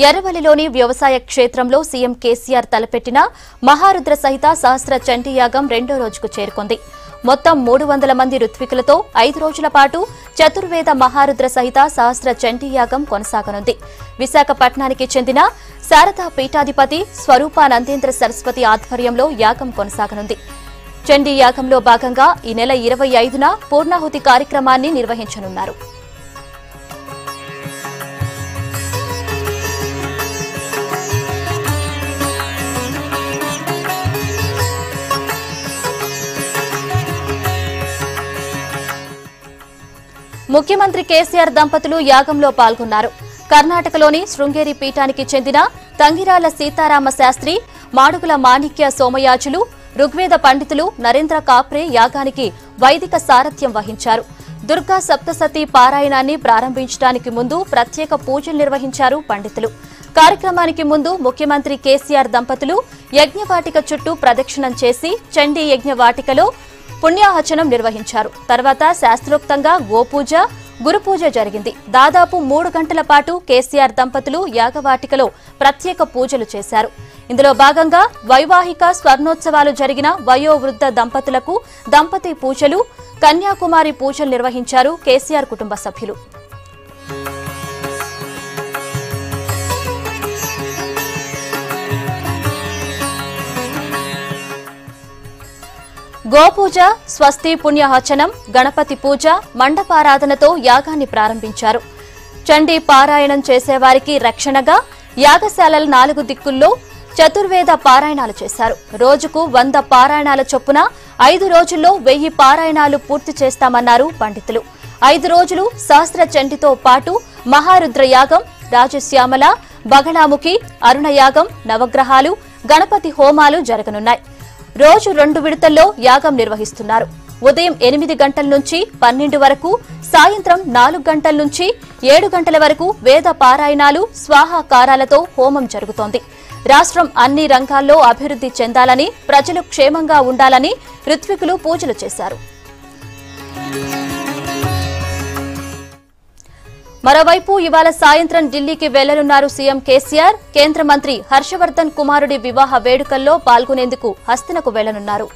ఎర్రవల్లిలోని వ్యవసాయ క్షేత్రంలో సీఎం కేసీఆర్ తలపెట్టిన మహారుద్ర సహిత సహస్ర చండీ యాగం రెండో రోజుకు చేరుకుంది. మొత్తం 300 మంది ఋత్వికులతో 5 రోజుల పాటు చతుర్వేద మహారుద్ర సహిత సహస్ర చండీ యాగం కొనసాగనుంది. విశాఖపట్నానికి చెందిన శారదా పీఠాధిపతి స్వరూపానందేంద్ర సరస్వతి ఆధ్వర్యంలో యాగం కొనసాగనుంది. చండీ యాగంలో భాగంగా ఈ నెల 25న పూర్ణాహుతి కార్యక్రమాన్ని నిర్వహించనున్నారు. ముఖ్యమంత్రి కేసీఆర్ దంపతులు యాగంలో పాల్గొన్నారు. కర్ణాటకలోని శృంగేరి పీఠానికి చెందిన తంగిరాల సీతారామ శాస్త్రి, మాడుగుల మాణిక్య సోమయాజులు, ఋగ్వేద పండితులు నరేంద్ర కాప్రే యాగానికి వైదిక సారథ్యం వహించారు. దుర్గా సప్తసతి పారాయణాన్ని ప్రారంభించడానికి ముందు ప్రత్యేక పూజలు నిర్వహించారు పండితులు. కార్యక్రమానికి ముందు ముఖ్యమంత్రి కేసీఆర్ దంపతులు యజ్ఞవాటిక చుట్టూ ప్రదక్షిణం చేసి చండీ యజ్ఞవాటికలో పుణ్యాహచనం నిర్వహించారు. తర్వాత శాస్త్రోక్తంగా గోపూజ, గురుపూజ జరిగింది. దాదాపు 3 గంటల పాటు కేసీఆర్ దంపతులు యాగవాటికలో ప్రత్యేక పూజలు చేశారు. ఇందులో భాగంగా వైవాహిక స్వర్ణోత్సవాలు జరిగిన వయోవృద్ధ దంపతులకు దంపతి పూజలు, కన్యాకుమారి పూజలు నిర్వహించారు కేసీఆర్ కుటుంబ సభ్యులు. గోపూజ, స్వస్తి పుణ్యహచనం, గణపతి పూజ, మండపారాధనతో యాగాన్ని ప్రారంభించారు. చండీ పారాయణం చేసేవారికి రక్షణగా యాగశాలల 4 దిక్కుల్లో చతుర్వేద పారాయణాలు చేశారు. రోజుకు 100 పారాయణాల చొప్పున 5 రోజుల్లో 1000 పారాయణాలు పూర్తి చేస్తామన్నారు పండితులు. 5 రోజులు సహస్ర చండీతో పాటు మహారుద్ర యాగం, రాజశ్యామల, బగళాముఖి, అరుణయాగం, నవగ్రహాలు, గణపతి హోమాలు జరగనున్నాయి. రోజు 2 విడతల్లో యాగం నిర్వహిస్తున్నారు. ఉదయం 8 గంటల నుంచి 12 వరకు, సాయంత్రం 4 గంటల నుంచి 7 గంటల వరకు వేద పారాయణాలు, స్వాహాకారాలతో హోమం జరుగుతోంది. రాష్ట్రం అన్ని రంగాల్లో అభివృద్ధి చెందాలని, ప్రజలు క్షేమంగా ఉండాలని ఋత్వికులు పూజలు చేశారు. మరోవైపు ఇవాళ సాయంత్రం ఢిల్లీకి వెళ్లనున్నారు సీఎం కేసీఆర్. కేంద్ర మంత్రి హర్షవర్ధన్ కుమారుడి వివాహ వేడుకల్లో పాల్గొనేందుకు హస్తినకు వెళ్లనున్నారు.